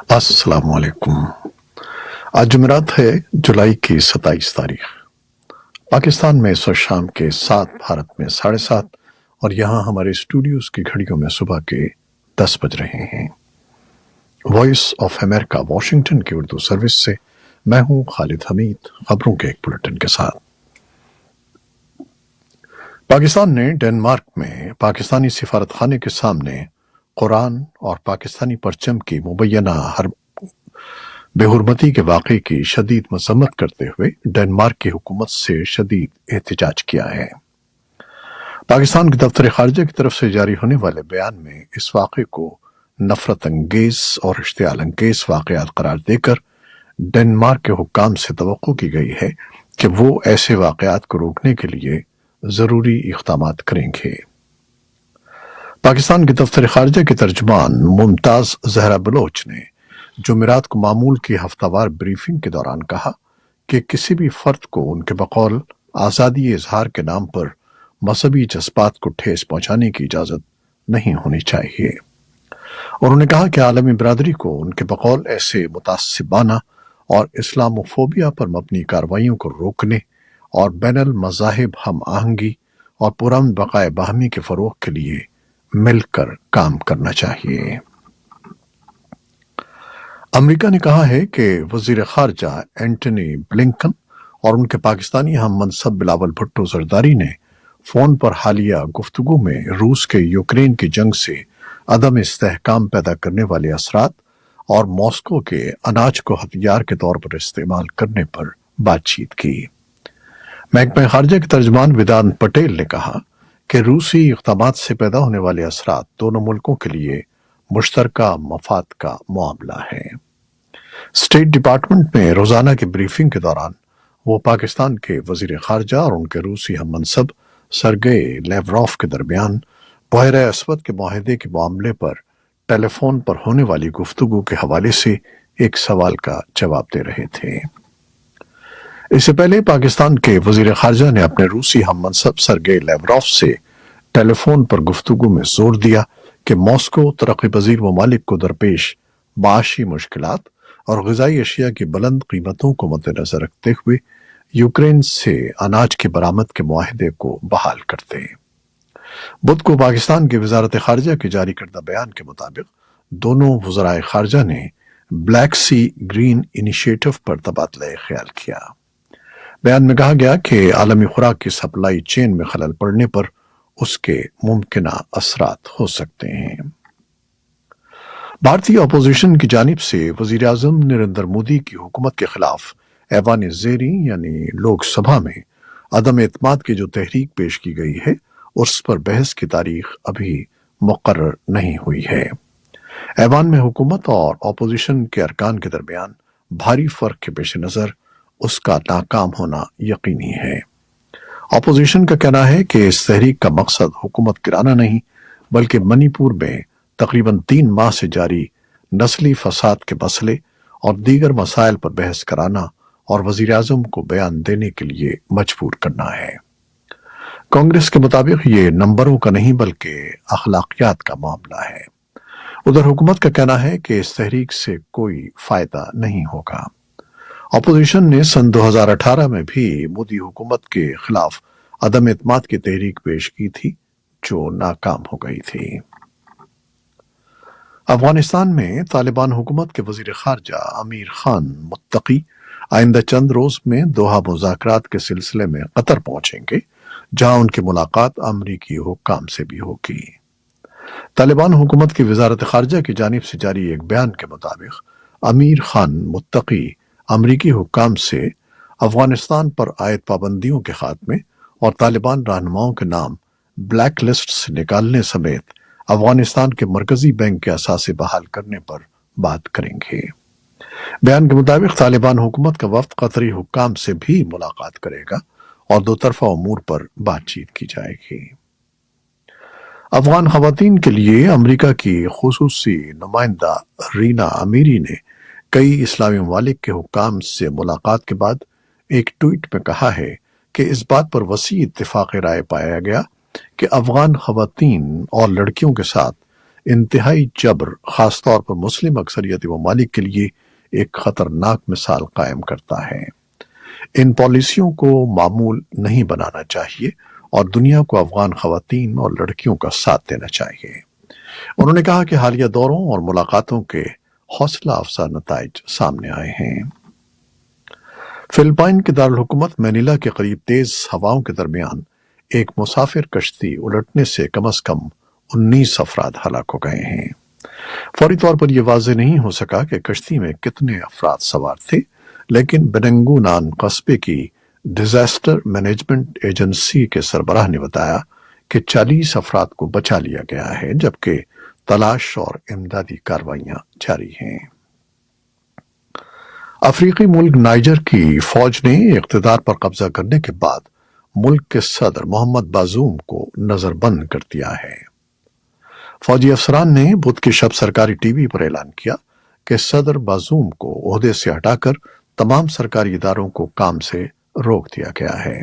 अस्सलाम वालेकुम। आज जुमेरात है, जुलाई की 27 तारीख। पाकिस्तान में इस वक्त शाम के 7, भारत में 7:30 और यहाँ हमारे स्टूडियोज की घड़ियों में सुबह के 10 बज रहे हैं। वॉइस ऑफ अमेरिका वाशिंगटन की उर्दू सर्विस से मैं हूँ खालिद हमीद, खबरों के एक बुलेटिन के साथ। पाकिस्तान ने डेनमार्क में पाकिस्तानी सिफारत खाने के सामने कुरान और पाकिस्तानी परचम की मुबैना बेहुरमती के वाक़े की शदीद मजम्मत करते हुए डेनमार्क की हुकूमत से शदीद एहतजाज किया है। पाकिस्तान के दफ्तर खारजा की तरफ से जारी होने वाले बयान में इस वाक़े को नफरत अंगेज और इश्तियाल अंगेज वाक़यात करार देकर डेनमार्क के हुक्काम से तवक्को की गई है कि वो ऐसे वाक़यात को रोकने के लिए ज़रूरी इक़दामात करेंगे। पाकिस्तान के दफ्तर खारजा के तर्जुमान मुमताज़ जहरा बलोच ने जुमेरात को मामूल की हफ्तावार ब्रीफिंग के दौरान कहा कि किसी भी फर्द को उनके बकौल आज़ादी इजहार के नाम पर मजहबी जज्बात को ठेस पहुंचाने की इजाज़त नहीं होनी चाहिए। उन्होंने कहा कि आलमी बरादरी को उनके बकौल ऐसे मुतासिबाना और इस्लामोफोबिया पर मबनी कार्रवाइयों को रोकने और बैनुल मज़ाहिब हम आहंगी और पुरअमन बक़ाए बाहमी के फ़रोग़ के लिए मिलकर काम करना चाहिए। अमेरिका ने कहा है कि वज़ीर ख़ारजा एंटनी ब्लिंकन और उनके पाकिस्तानी हम मनसब बिलावल भुट्टो ज़रदारी ने फ़ोन पर हालिया गुफ्तगू में रूस के यूक्रेन की जंग से अदम इस्तेहकाम पैदा करने वाले असरात और मॉस्को के अनाज को हथियार के तौर पर इस्तेमाल करने पर बातचीत की। महकमा ख़ारजा के तर्जुमान वेदांत पटेल ने कहा कि रूसी इक़दामात से पैदा होने वाले असरात दोनों मुल्कों के लिए मुश्तरका मफाद का मामला है। स्टेट डिपार्टमेंट में रोजाना की ब्रीफिंग के दौरान वो पाकिस्तान के वजीर खारजा और उनके रूसी हम मनसब सरगेई लेवरॉफ के दरमियान बहरे असवद के मुआहदे के मामले पर टेलीफोन पर होने वाली गुफ्तगू के हवाले से एक सवाल का जवाब दे रहे थे। इससे पहले पाकिस्तान के वजीर खारजा ने अपने रूसी हम मनसब सरगेई लेवरॉफ से टेलीफोन पर गुफ्तगू में जोर दिया कि मॉस्को तरक्की पजीर ममालिक को दरपेश माशी मुश्किलात और ग़िज़ाई अशिया की बुलंद कीमतों को मद्देनजर रखते हुए यूक्रेन से अनाज की बरामद के मुआहदे को बहाल करते। बुध को पाकिस्तान की वजारत खारजा के जारी करदा बयान के मुताबिक दोनों वज़राए खारजा ने ब्लैक सी ग्रीन इनिशिएटिव पर तबादला ख्याल किया। बयान में कहा गया कि आलमी खुराक की सप्लाई चेन में खलल पड़ने पर उसके मुमकिना असरात हो सकते हैं। भारतीय अपोजिशन की जानिब से वजीर आज़म नरेंद्र मोदी की हुकूमत के खिलाफ ऐवान ज़ेरी यानी लोकसभा में अदम एतमाद की जो तहरीक पेश की गई है उस पर बहस की तारीख अभी मुकर्रर नहीं हुई है। ऐवान में हुकूमत और अपोजिशन के अरकान के दरमियान भारी फर्क के पेश नज़र उसका नाकाम होना यकीनी है। अपोजिशन का कहना है कि इस तहरीक का मकसद हुकूमत गिराना नहीं बल्कि मणिपुर में तकरीबन 3 माह से जारी नस्ली फसाद के मसले और दीगर मसाइल पर बहस कराना और वजीर आज़म को बयान देने के लिए मजबूर करना है। कांग्रेस के मुताबिक ये नंबरों का नहीं बल्कि अखलाकियात का मामला है। उधर हुकूमत का कहना है कि इस तहरीक से कोई फायदा नहीं होगा। अपोजिशन ने सन 2018 में भी मोदी हुकूमत के खिलाफ अदम एतमाद की तहरीक पेश की थी जो नाकाम हो गई थी। अफगानिस्तान में तालिबान हुकूमत के वजीर खारजा अमीर खान मुत्तकी आइंदा चंद रोज में दोहा मुज़ाकरात के सिलसिले में कतर पहुंचेंगे, जहां उनकी मुलाकात अमरीकी हुक्काम से भी होगी। तालिबान हुकूमत की वजारत खारजा की जानिब से जारी एक बयान के मुताबिक अमीर खान मुत्तकी अमरीकी हुक्काम से अफगानिस्तान पर आयद पाबंदियों के खात्मे और तालिबान रहनुमाओं के नाम ब्लैक लिस्ट से निकालने समेत अफगानिस्तान के मरकजी बैंक के असासे बहाल करने पर बात करेंगे। बयान के मुताबिक तालिबान हुकूमत का वफ्द कतरी हुक्काम से भी मुलाकात करेगा और दो तरफा उमूर पर बातचीत की जाएगी। अफगान खवातीन के लिए अमरीका की खुसूसी नुमाइंदा रीना अमीरी ने कई इस्लामी ममालिक के हुक्काम से मुलाकात के बाद एक ट्वीट में कहा है कि इस बात पर वसी इत्तिफाक राय पाया गया कि अफगान खवातीन और लड़कियों के साथ انتہائی جبر خاص طور پر مسلم اکثریتی ممالک کے لیے ایک خطرناک مثال قائم کرتا ہے۔ ان پالیسیوں کو معمول نہیں بنانا چاہیے اور دنیا کو افغان خواتین اور لڑکیوں کا ساتھ دینا چاہیے۔ انہوں نے کہا کہ حالیہ دوروں اور ملاقاتوں کے حوصلہ افزا نتائج سامنے آئے ہیں۔ فلپائن کے دارالحکومت مینیلا کے قریب تیز ہواؤں کے درمیان ایک مسافر کشتی الٹنے سے کم از کم 19 افراد ہلاک ہو گئے ہیں۔ فوری طور پر یہ واضح نہیں ہو سکا کہ کشتی میں کتنے افراد سوار تھے، لیکن بننگونان قصبے کی ڈیزاسٹر مینجمنٹ ایجنسی کے سربراہ نے بتایا کہ 40 افراد کو بچا لیا گیا ہے، جبکہ تلاش اور امدادی کارروائیاں جاری ہیں۔ افریقی ملک نائجر کی فوج نے اقتدار پر قبضہ کرنے کے بعد ملک کے صدر محمد بازوم کو نظر بند کر دیا ہے۔ فوجی افسران نے بدھ کی شب سرکاری ٹی وی پر اعلان کیا کہ صدر بازوم کو عہدے سے ہٹا کر تمام سرکاری اداروں کو کام سے روک دیا گیا ہے۔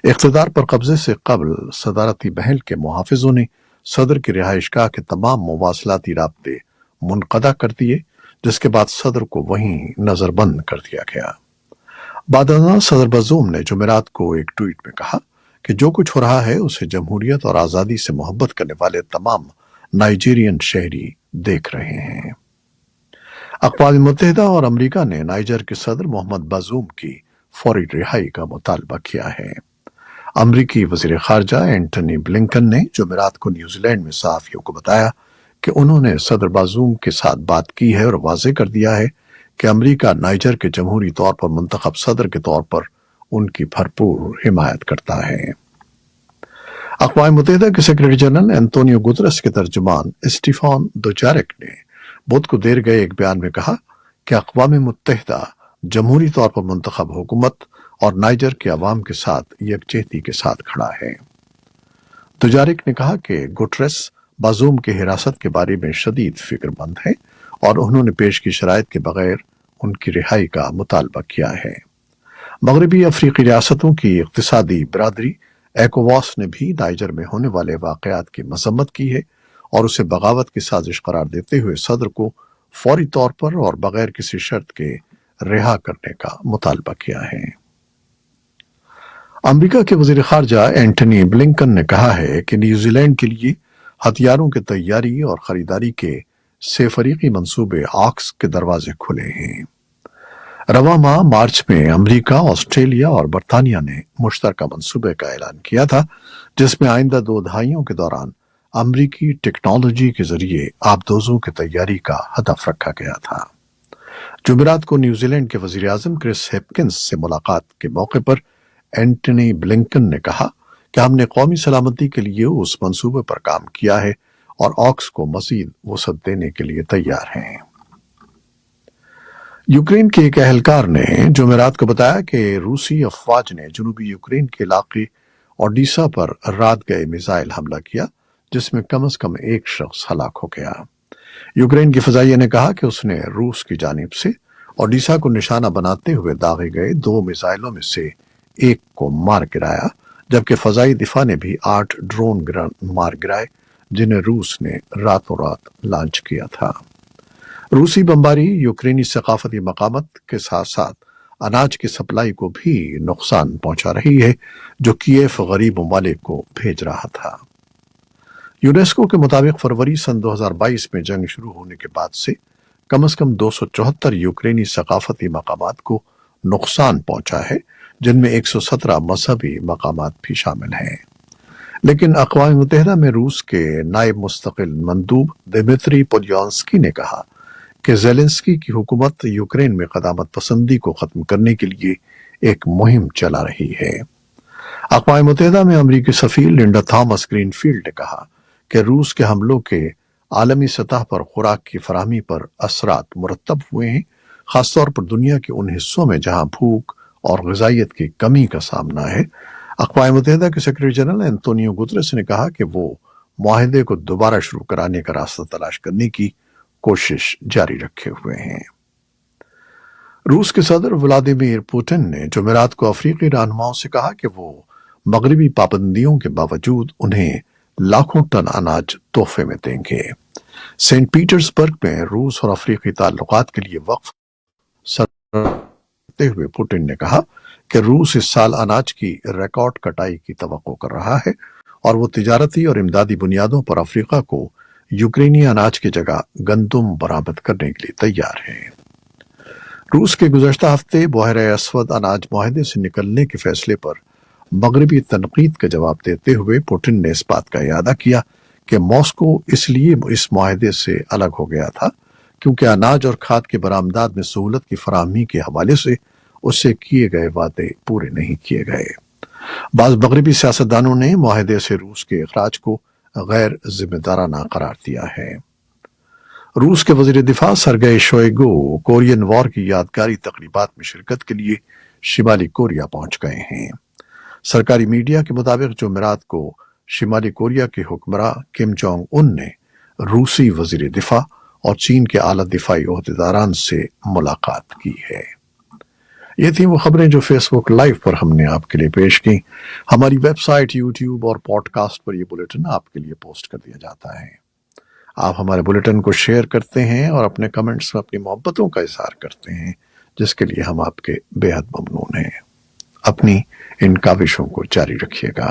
اقتدار پر قبضے سے قبل صدارتی محل کے محافظوں نے صدر کی رہائش گاہ کے تمام مواصلاتی رابطے منقطع کر دیے، جس کے بعد صدر کو وہیں نظر بند کر دیا گیا۔ بعد ازاں صدر بازوم نے جمعرات کو ایک ٹویٹ میں کہا کہ جو کچھ ہو رہا ہے اسے جمہوریت اور آزادی سے محبت کرنے والے تمام نائجیرین شہری دیکھ رہے ہیں۔ اقوام متحدہ اور امریکہ نے نائجر کے صدر محمد بازوم کی فوری رہائی کا مطالبہ کیا ہے۔ امریکی وزیر خارجہ اینٹنی بلنکن نے جمعرات کو نیوزی لینڈ میں صحافیوں کو بتایا کہ انہوں نے صدر بازوم کے ساتھ بات کی ہے اور واضح کر دیا ہے کہ امریکہ نائجر کے جمہوری طور پر منتخب صدر کے طور پر ان کی بھرپور حمایت کرتا ہے۔ اقوام متحدہ کے سیکرٹری جنرل انتونیو گترس کے ترجمان اسٹیفان دوجارک نے بدھ کو دیر گئے ایک بیان میں کہا کہ اقوام متحدہ جمہوری طور پر منتخب حکومت اور نائجر کے عوام کے ساتھ یکجہتی کے ساتھ کھڑا ہے۔ دوجارک نے کہا کہ گٹرس بازوم کی حراست کے بارے میں شدید فکر مند ہے اور انہوں نے پیش کی شرائط کے بغیر ان کی رہائی کا مطالبہ کیا ہے۔ مغربی افریقی ریاستوں کی اقتصادی برادری ایکوواس نے بھی نائجر میں ہونے والے واقعات کی مذمت کی ہے اور اسے بغاوت کی سازش قرار دیتے ہوئے صدر کو فوری طور پر اور بغیر کسی شرط کے رہا کرنے کا مطالبہ کیا ہے۔ امریکہ کے وزیر خارجہ اینٹنی بلنکن نے کہا ہے کہ نیوزی لینڈ کے لیے ہتھیاروں کی تیاری اور خریداری کے 3 فریقی منصوبے آکس کے دروازے کھلے ہیں۔ رواں ماہ مارچ میں امریکہ، آسٹریلیا اور برطانیہ نے مشترکہ منصوبے کا اعلان کیا تھا، جس میں آئندہ 2 دہائیوں کے دوران امریکی ٹیکنالوجی کے ذریعے آبدوزوں کی تیاری کا ہدف رکھا گیا تھا۔ جمعرات کو نیوزی لینڈ کے وزیر اعظم کرس ہپکنس سے ملاقات کے موقع پر اینٹنی بلنکن نے کہا کہ ہم نے قومی سلامتی کے لیے اس منصوبے پر کام کیا ہے اور آکس کو مزید وسعت دینے کے لیے تیار ہیں۔ یوکرین کے ایک اہلکار نے جمعرات کو بتایا کہ روسی افواج نے جنوبی یوکرین کے علاقے اوڈیسا پر رات گئے میزائل حملہ کیا، جس میں کم از کم 1 شخص ہلاک ہو گیا۔ یوکرین کی فضائیہ نے کہا کہ اس نے روس کی جانب سے اوڈیسا کو نشانہ بناتے ہوئے داغے گئے 2 میزائلوں میں سے 1 کو مار گرایا، جبکہ فضائی دفاع نے بھی 8 ڈرون مار گرائے، جنہیں روس نے راتوں رات لانچ کیا تھا۔ روسی بمباری یوکرینی ثقافتی مقامات کے ساتھ ساتھ اناج کی سپلائی کو بھی نقصان پہنچا رہی ہے، جو کیف غریب ممالک کو بھیج رہا تھا۔ یونیسکو کے مطابق فروری سن 2022 میں جنگ شروع ہونے کے بعد سے کم از کم 274 یوکرینی ثقافتی مقامات کو نقصان پہنچا ہے، جن میں 117 مذہبی مقامات بھی شامل ہیں۔ لیکن اقوام متحدہ میں روس کے نائب مستقل مندوب دمیتری پولیانسکی نے کہا کہ زیلنسکی کی حکومت یوکرین میں قدامت پسندی کو ختم کرنے کے لیے ایک مہم چلا رہی ہے۔ اقوام متحدہ میں امریکی سفیر لنڈا تھامس گرین فیلڈ نے کہا کہ روس کے حملوں کے عالمی سطح پر خوراک کی فراہمی پر اثرات مرتب ہوئے ہیں، خاص طور پر دنیا کے ان حصوں میں جہاں بھوک اور غذائیت کی کمی کا سامنا ہے۔ اقوام متحدہ کے سیکرٹری جنرل انتونیو گترس نے کہا کہ وہ معاہدے کو دوبارہ شروع کرانے کا راستہ تلاش کرنے کی کوشش جاری رکھے ہوئے ہیں۔ روس کے صدر ولادیمیر پوٹن نے جمعرات کو افریقی رہنماؤں سے کہا کہ وہ مغربی پابندیوں کے باوجود انہیں لاکھوں ٹن اناج تحفے میں دیں گے۔ सेंट पीटर्सबर्ग में रूस और अफ्रीकी ताल्लुकात के लिए वक्फ करते हुए पुतिन ने कहा कि रूस इस साल अनाज की रिकॉर्ड कटाई की तवक्को कर रहा है और वो तिजारती और इमदादी बुनियादों पर अफ्रीका को यूक्रेनी अनाज की जगह गंदुम बरामद करने के लिए तैयार है। रूस के गुज़श्ता हफ्ते बहरे अस्वद अनाज मुआहदे से निकलने के फैसले पर मगरबी तनकीद का जवाब देते हुए पुतिन ने इस बात का इरादा किया कि मॉस्को इसलिए इस मुआहदे से अलग हो गया था क्योंकि अनाज और खाद के बरामदात में सहूलत की फराहमी के हवाले से उससे किए गए वादे पूरे नहीं किए गए। बाज़ मगरबी सियासतदानों ने मुआहदे से रूस के अखराज को गैर जिम्मेदाराना करार दिया है। रूस के वज़ीर दिफा सरगेई शोइगु कोरियन वॉर की यादगारी तकरीबात में शिरकत के लिए शिमाली कोरिया पहुंच गए हैं। सरकारी मीडिया के मुताबिक जुमेरात को शिमाली कोरिया के हुक्मरां किम जोंग उन ने रूसी वज़ीर दिफा और चीन के आला दिफाई ओहदेदारान से मुलाकात की है। ये थी वो खबरें जो फेसबुक लाइव पर हमने आपके लिए पेश की। हमारी वेबसाइट, यूट्यूब और पॉडकास्ट पर ये बुलेटिन आपके लिए पोस्ट कर दिया जाता है। आप हमारे बुलेटिन को शेयर करते हैं और अपने कमेंट्स में अपनी मोहब्बतों का इजहार करते हैं, जिसके लिए हम आपके बेहद ममनून हैं। अपनी इन काविशों को जारी रखिएगा।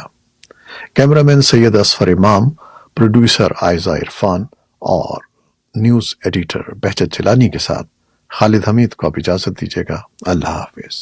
कैमरामैन सैयद असफर इमाम, प्रोड्यूसर आयजा इरफान और न्यूज़ एडिटर बहजत जिलानी के साथ खालिद हमीद को आप इजाज़त दीजिएगा। अल्लाह हाफिज।